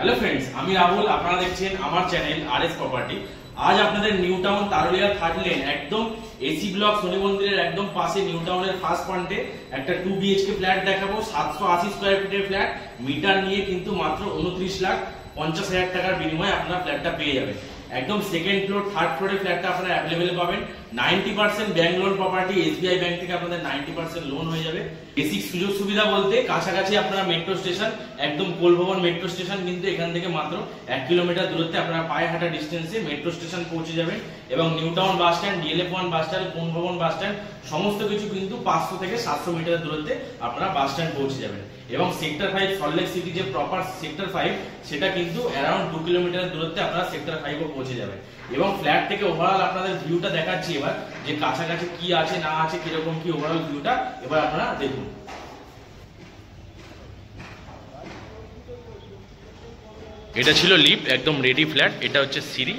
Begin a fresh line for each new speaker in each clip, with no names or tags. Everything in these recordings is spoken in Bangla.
হ্যালো ফ্রেন্ডস, আমি রাহুল। আপনারা দেখছেন আমার চ্যানেল আরএস প্রপার্টি। আজ আপনাদের নিউ টাউন তারুলিয়া থার্ড লেন একদম এসি ব্লক শনি মন্দিরের একদম পাশে নিউ টাউনের ফার্স্ট পয়েন্টে একটা 2 বিএইচকে ফ্ল্যাট দেখাবো। 780 স্কয়ার ফিটের ফ্ল্যাট, মিটার নিয়ে কিন্তু মাত্র 29,50,000 টাকার বিনিময়ে আপনারা ফ্ল্যাটটা পেয়ে যাবেন। একদম সেকেন্ড ফ্লোর থার্ড ফ্লোরে ফ্ল্যাটটা আপনারা অ্যাভেলেবেল পাবেন। 90% bank loan property, SBI bank থেকে আপনাদের 90% লোন হয়ে যাবে। বেসিক সুযোগ সুবিধা বলতে কাছাকাছি আপনারা মেট্রো স্টেশন, একদম কোলভবন মেট্রো স্টেশন কিন্তু এখান থেকে মাত্র 1 কিলোমিটার দূরত্বে আপনারা পায়ে হাঁটা ডিস্টেন্সে মেট্রো স্টেশন পৌঁছে যাবেন। এবং new town bus stand, DLF one bus stand, Kolbhavan bus stand সমস্ত কিছু কিন্তু 500 থেকে 700 মিটার দূরত্বে আপনারা বাস স্ট্যান্ড পৌঁছে যাবেন। এবং সেক্টর 5 সল্টলেক সিটি যে প্রপার সেক্টর 5 সেটা কিন্তু অ্যারাউন্ড 2 কিলোমিটার দূরত্বে আপনারা সেক্টর 5 পৌঁছে যাবেন। এবং ফ্ল্যাট থেকে ওভারঅল আপনাদের ভিউটা দেখাচ্ছি এবার, যে কাছাকাছি কি আছে না আছে, কিরকম কি ওভারঅল ভিউটা এবার আপনারা দেখুন। এটা ছিল লিফট, একদম রেডি ফ্ল্যাট। এটা হচ্ছে সিঁড়ি,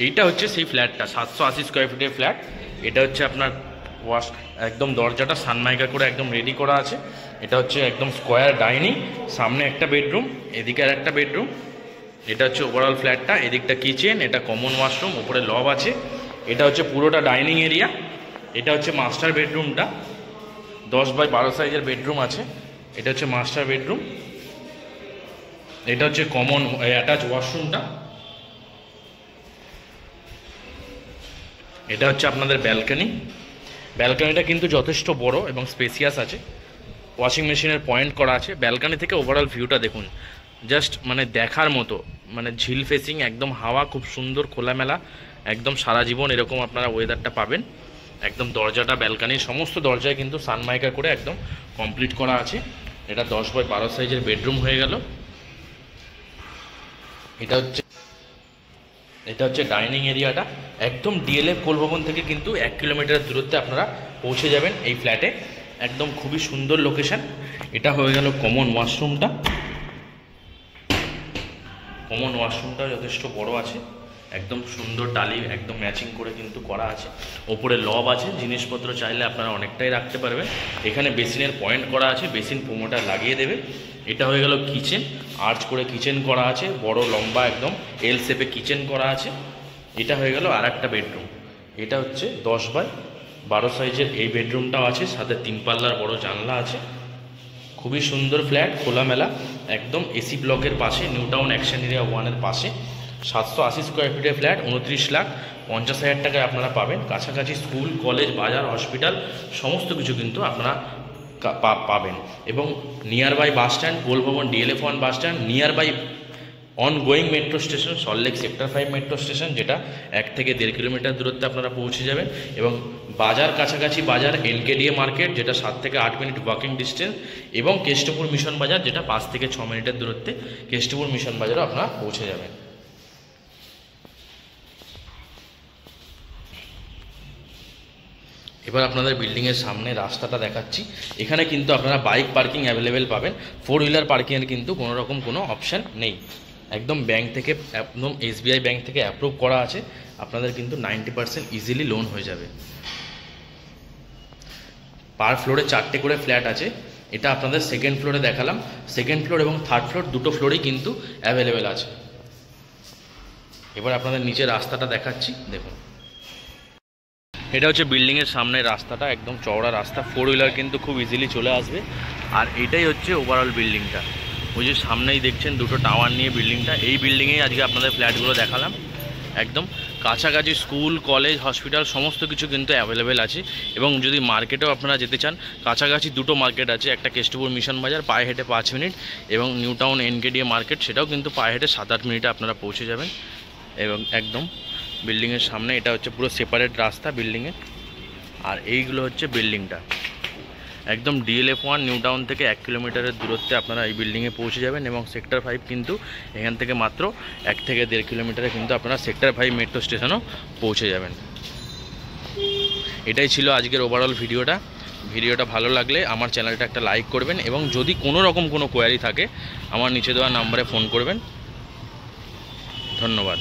এইটা হচ্ছে সেই ফ্ল্যাটটা 780 স্কয়ার ফিটের ফ্ল্যাট। এটা হচ্ছে আপনার ওয়াশ, একদম দরজাটা সানমাইকা করে একদম রেডি করা আছে। এটা হচ্ছে একদম স্কোয়ার ডাইনিং, সামনে একটা বেডরুম, এদিকে আর একটা বেডরুম। এটা হচ্ছে ওভারঅল ফ্ল্যাটটা, এদিকটা কিচেন, এটা কমন ওয়াশরুম, উপরে লব আছে। এটা হচ্ছে পুরোটা ডাইনিং এরিয়া। এটা হচ্ছে মাস্টার বেডরুমটা, 10x12 সাইজের বেডরুম আছে। এটা হচ্ছে মাস্টার বেডরুম। এটা হচ্ছে কমন অ্যাটাচ ওয়াশরুমটা। এটা হচ্ছে আপনাদের ব্যালকনি। ব্যালকনিটা কিন্তু যথেষ্ট বড় এবং স্পেসিয়াস আছে। ওয়াশিং মেশিনের পয়েন্ট করা আছে। ব্যালকনি থেকে ওভারঅল ভিউটা দেখুন, জাস্ট মানে দেখার মতো, মানে ঝিল ফেসিং, একদম হাওয়া খুব সুন্দর খোলামেলা, একদম সারা জীবন এরকম আপনারা ওয়েদারটা পাবেন। একদম দরজাটা, ব্যালকনির সমস্ত দরজায় কিন্তু সানমাইকা করে একদম কমপ্লিট করা আছে। এটা 10x12 সাইজের বেডরুম হয়ে গেল। এটা হচ্ছে ডাইনিং এরিয়াটা। একদম ডিএলএফ কোলভবন থেকে কিন্তু 1 কিলোমিটার দূরত্বে আপনারা পৌঁছে যাবেন এই ফ্ল্যাটে। একদম খুবই সুন্দর লোকেশন। এটা হয়ে গেল কমন ওয়াশরুমটা। কমন ওয়াশরুমটা যথেষ্ট বড় আছে, একদম সুন্দর টালি একদম ম্যাচিং করে কিন্তু করা আছে। ওপরে লব আছে, জিনিসপত্র চাইলে আপনারা অনেকটাই রাখতে পারবেন। এখানে বেসিনের পয়েন্ট করা আছে, বেসিন প্রোমোটার লাগিয়ে দেবে। এটা হয়ে গেল কিচেন, আর্চ করে কিচেন করা আছে, বড় লম্বা একদম এল শেপে কিচেন করা আছে। এটা হয়ে গেল আর একটা বেডরুম। এটা হচ্ছে 10x12 সাইজের এই বেডরুমটাও আছে, সাথে 3 পাল্লার বড় জানলা আছে। খুবই সুন্দর ফ্ল্যাট, খোলামেলা, একদম এসি ব্লকের পাশে, নিউ টাউন অ্যাকশন এরিয়া 1-এর পাশে। 780 স্কোয়ার ফিটের ফ্ল্যাট, 29,50,000 টাকায় আপনারা পাবেন। কাছাকাছি স্কুল, কলেজ, বাজার, হসপিটাল সমস্ত কিছু কিন্তু আপনারা পাবেন। এবং near by bus stand, Kolbhavan DLF one bus stand, near by ongoing metro station Salt Lake sector 5 metro station, যেটা 1 থেকে 1.5 কিলোমিটার দূরত্বে আপনারা পৌঁছে যাবেন। এবং বাজার, কাছাকাছি বাজার, এনকেডিএ মার্কেট, যেটা 7 থেকে 8 মিনিট ওয়াকিং ডিস্টেন্স, এবং কেষ্টপুর মিশন বাজার, যেটা 5 থেকে 6 মিনিটের দূরত্বে কেষ্টপুর মিশন বাজারও আপনারা পৌঁছে যাবেন। এবার আপনাদের বিল্ডিংয়ের সামনে রাস্তাটা দেখাচ্ছি। এখানে কিন্তু আপনারা বাইক পার্কিং অ্যাভেলেবেল পাবেন। 4 হুইলার পার্কিংয়ের কিন্তু কোনো রকম কোনো অপশান নেই। একদম ব্যাংক থেকে, একদম এসবিআই ব্যাংক থেকে অ্যাপ্রুভ করা আছে। আপনাদের কিন্তু 90% ইজিলি লোন হয়ে যাবে। পার ফ্লোরে 4টে করে ফ্ল্যাট আছে। এটা আপনাদের সেকেন্ড ফ্লোরে দেখালাম। সেকেন্ড ফ্লোর এবং থার্ড ফ্লোর দুটো ফ্লোরেই কিন্তু অ্যাভেলেবেল আছে। এবার আপনাদের নিচে রাস্তাটা দেখাচ্ছি, দেখুন। এটা হচ্ছে বিল্ডিংয়ের সামনে রাস্তাটা, একদম চওড়া রাস্তা, 4 হুইলার কিন্তু খুব ইজিলি চলে আসবে। আর এটাই হচ্ছে ওভারঅল বিল্ডিংটা। ওই যে সামনেই দেখছেন দুটো টাওয়ার নিয়ে বিল্ডিংটা, এই বিল্ডিংয়েই আজকে আপনাদের ফ্ল্যাটগুলো দেখালাম। একদম কাছাকাছি স্কুল, কলেজ, হসপিটাল সমস্ত কিছু কিন্তু অ্যাভেলেবেল আছে। এবং যদি মার্কেটেও আপনারা যেতে চান, কাছাকাছি দুটো মার্কেট আছে, একটা কেষ্টপুর মিশন বাজার পায়ে হেঁটে 5 মিনিট, এবং নিউ টাউন এনকেডিএ মার্কেট, সেটাও কিন্তু পায়ে হেঁটে 7-8 মিনিটে আপনারা পৌঁছে যাবেন। এবং একদম বিল্ডিংয়ের সামনে এটা হচ্ছে পুরো সেপারেট রাস্তা বিল্ডিংয়ের। আর এইগুলো হচ্ছে বিল্ডিংটা, একদম ডিএলএফ1 নিউ টাউন থেকে 1 কিলোমিটারের দূরত্বে আপনারা এই বিল্ডিংয়ে পৌঁছে যাবেন। এবং সেক্টর 5 কিন্তু এখান থেকে মাত্র 1 থেকে 1.5 কিলোমিটারে কিন্তু আপনারা সেক্টর 5 মেট্রো স্টেশনও পৌঁছে যাবেন। এটাই ছিল আজকের ওভারঅল ভিডিওটা। ভিডিওটা ভালো লাগলে আমার চ্যানেলটা একটা লাইক করবেন, এবং যদি কোনো রকম কোনো কোয়ারি থাকে আমার নিচে দেওয়া নাম্বারে ফোন করবেন। ধন্যবাদ।